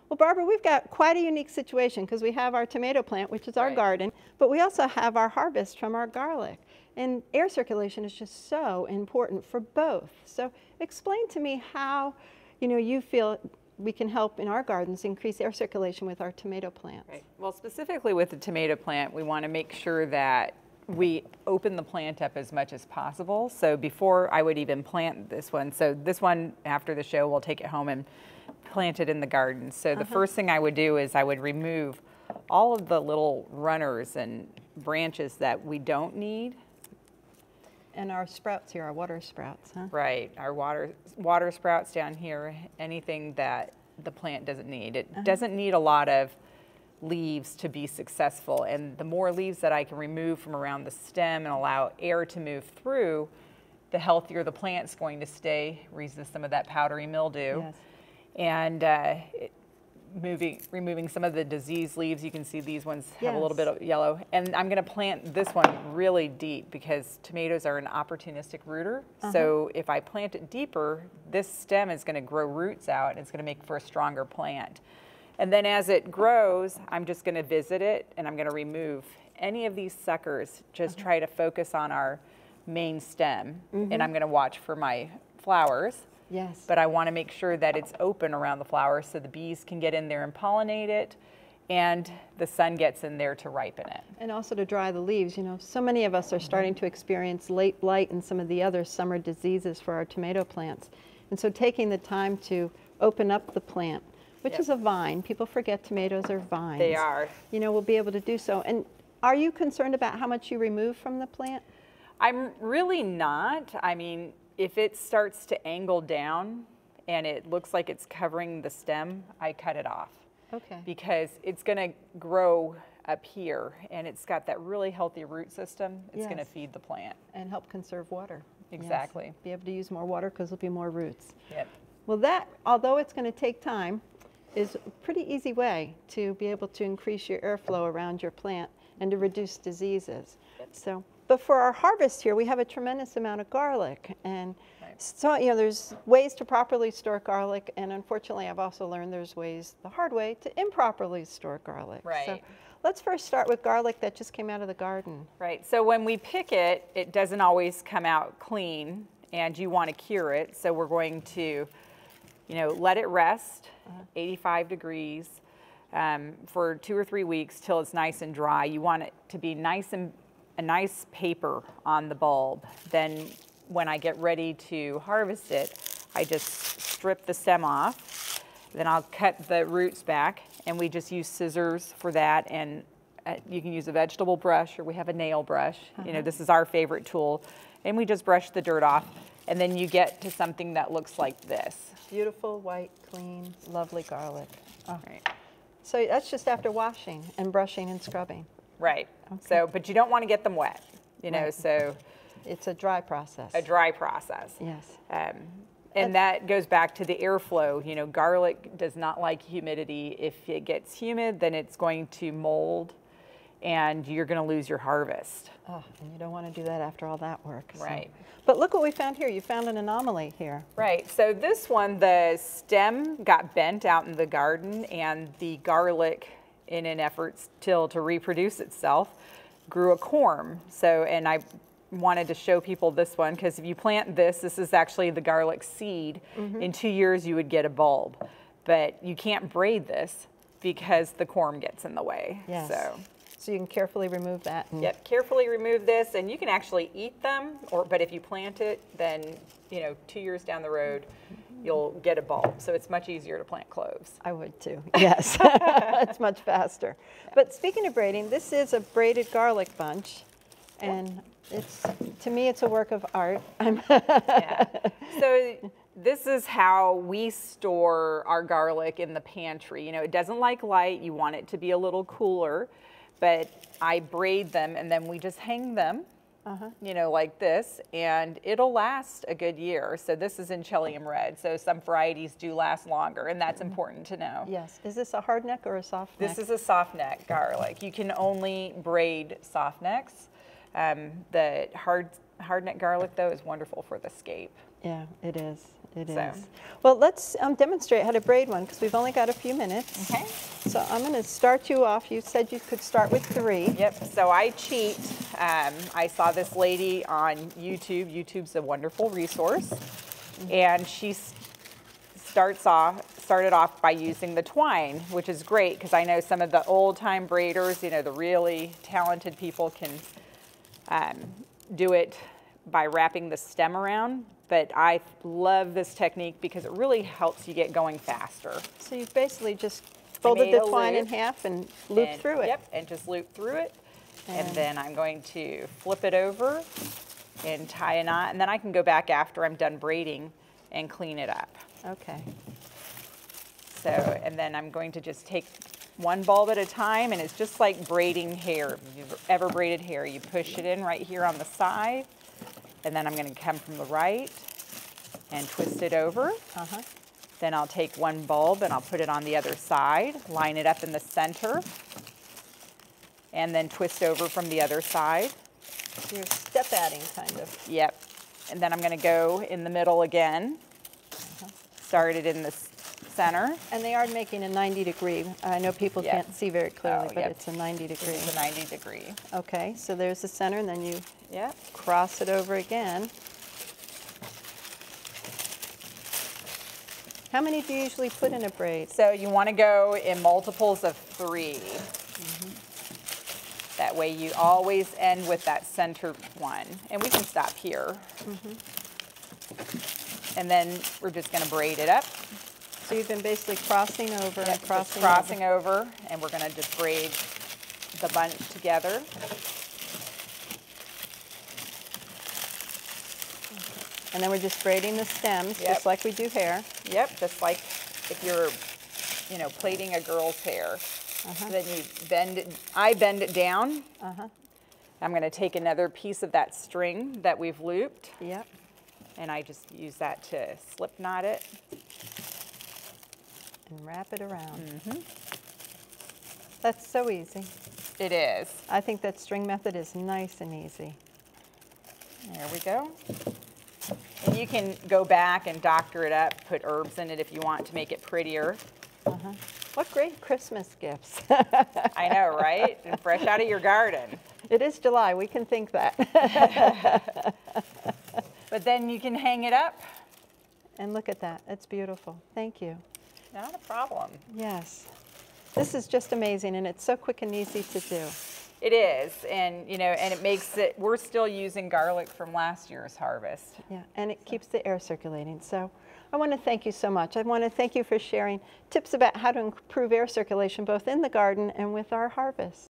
Well, Barbara, we've got quite a unique situation because we have our tomato plant, which is our garden, but we also have our harvest from our garlic. And air circulation is just so important for both. So explain to me how, you feel we can help in our gardens increase air circulation with our tomato plants. Right. Well, specifically with the tomato plant, we want to make sure that we open the plant up as much as possible. So before I would even plant this one, so this one after the show, we'll take it home and plant it in the garden. So the first thing I would do is I would remove all of the little runners and branches that we don't need. And our sprouts here, our water sprouts, huh? Right, our water sprouts down here, anything that the plant doesn't need. It doesn't need a lot of leaves to be successful, and the more leaves that I can remove from around the stem and allow air to move through, the healthier the plant's going to stay, resist some of that powdery mildew. Yes. And removing some of the diseased leaves. You can see these ones have a little bit of yellow. And I'm going to plant this one really deep because tomatoes are an opportunistic rooter. So if I plant it deeper, this stem is going to grow roots out and it's going to make for a stronger plant. And then as it grows, I'm just going to visit it and I'm going to remove any of these suckers. Just try to focus on our main stem. And I'm going to watch for my flowers. Yes. But I want to make sure that it's open around the flower so the bees can get in there and pollinate it and the sun gets in there to ripen it. And also to dry the leaves. So many of us are starting to experience late blight and some of the other summer diseases for our tomato plants. And so taking the time to open up the plant, which is a vine. People forget tomatoes are vines. They are. We'll be able to do so. And are you concerned about how much you remove from the plant? I'm really not. I mean, if it starts to angle down and it looks like it's covering the stem, I cut it off. Okay. Because it's going to grow up here and it's got that really healthy root system. It's going to feed the plant. And help conserve water. Exactly. Yes. Be able to use more water because there'll be more roots. Yep. Well, that, although it's going to take time, is a pretty easy way to be able to increase your airflow around your plant and to reduce diseases. So. But for our harvest here, we have a tremendous amount of garlic. And so, there's ways to properly store garlic. And unfortunately, I've also learned there's ways, the hard way, to improperly store garlic. Right. So let's first start with garlic that just came out of the garden. Right. So when we pick it, it doesn't always come out clean. And you want to cure it. So we're going to, let it rest, 85 degrees, for 2 or 3 weeks till it's nice and dry. You want it to be a nice paper on the bulb. Then when I get ready to harvest it, I just strip the stem off. Then I'll cut the roots back and we just use scissors for that. And you can use a vegetable brush or we have a nail brush. This is our favorite tool. And we just brush the dirt off. And then you get to something that looks like this. Beautiful, white, clean, lovely garlic. Oh. Right. So that's just after washing and brushing and scrubbing. Right. Okay. So, but you don't want to get them wet, so. It's a dry process. A dry process. Yes. And that goes back to the airflow. Garlic does not like humidity. If it gets humid, then it's going to mold and you're going to lose your harvest. Oh, and you don't want to do that after all that work. So. Right. But look what we found here. You found an anomaly here. Right. So this one, the stem got bent out in the garden and the garlic, in an effort to reproduce itself, grew a corm. So, and I wanted to show people this one because if you plant this is actually the garlic seed. In 2 years you would get a bulb. But you can't braid this because the corm gets in the way. Yes. So you can carefully remove that. Yep, carefully remove this and you can actually eat them, but if you plant it, then 2 years down the road, you'll get a bulb. So it's much easier to plant cloves. I would too, yes. It's much faster. But speaking of braiding, this is a braided garlic bunch. And to me, it's a work of art. Yeah. So this is how we store our garlic in the pantry. It doesn't like light. You want it to be a little cooler. But I braid them and then we just hang them. Like this, and it'll last a good year. So this is in Chillium Red. So some varieties do last longer, and that's important to know. Yes. Is this a hard neck or a soft neck? This is a soft neck garlic. You can only braid soft necks. The hard neck garlic, though, is wonderful for the scape. Yeah, it is. It So. is. Well, let's demonstrate how to braid one because we've only got a few minutes. Okay. So I'm going to start you off. You said you could start with 3. Yep, so I cheat. I saw this lady on YouTube. YouTube's a wonderful resource. And she started off by using the twine, which is great because I know some of the old time braiders, you know, the really talented people can do it by wrapping the stem around. But I love this technique because it really helps you get going faster. So you've basically just folded the made a twine in loop half and looped through it. Yep, and just loop through it. And then I'm going to flip it over and tie a knot. And then I can go back after I'm done braiding and clean it up. Okay. So, and then I'm going to just take one bulb at a time, and it's just like braiding hair. If you've ever braided hair, you push it in right here on the side, and then I'm going to come from the right and twist it over. Then I'll take one bulb and I'll put it on the other side, line it up in the center, and then twist over from the other side. So you're step adding kind of. Yep. And then I'm going to go in the middle again. Start it in the center. And they are making a 90-degree. I know people Yep. can't see very clearly, Oh, but yep. it's a 90-degree. It's a 90-degree. Okay, so there's the center, and then you Yep. cross it over again. How many do you usually put in a braid? So you want to go in multiples of 3. That way you always end with that center one. And we can stop here. And then we're just going to braid it up. So you've been basically crossing over and Just crossing over. over, and we're going to just braid the bunch together. And then we're just braiding the stems, Yep. just like we do hair. Yep, just like if you're, you know, plaiting a girl's hair. Then you bend it, I bend it down. I'm going to take another piece of that string that we've looped, Yep. and I just use that to slip knot it. And wrap it around. That's so easy. It is. I think that string method is nice and easy. There we go. And you can go back and doctor it up, put herbs in it if you want to make it prettier. What great Christmas gifts. I know, right? And fresh out of your garden. It is July, we can think that. But then you can hang it up. And look at that, it's beautiful. Thank you. Not a problem. Yes. This is just amazing, and it's so quick and easy to do. It is, and you know, and it makes it, we're still using garlic from last year's harvest. Yeah, and it keeps the air circulating. So I want to thank you so much. I want to thank you for sharing tips about how to improve air circulation both in the garden and with our harvest.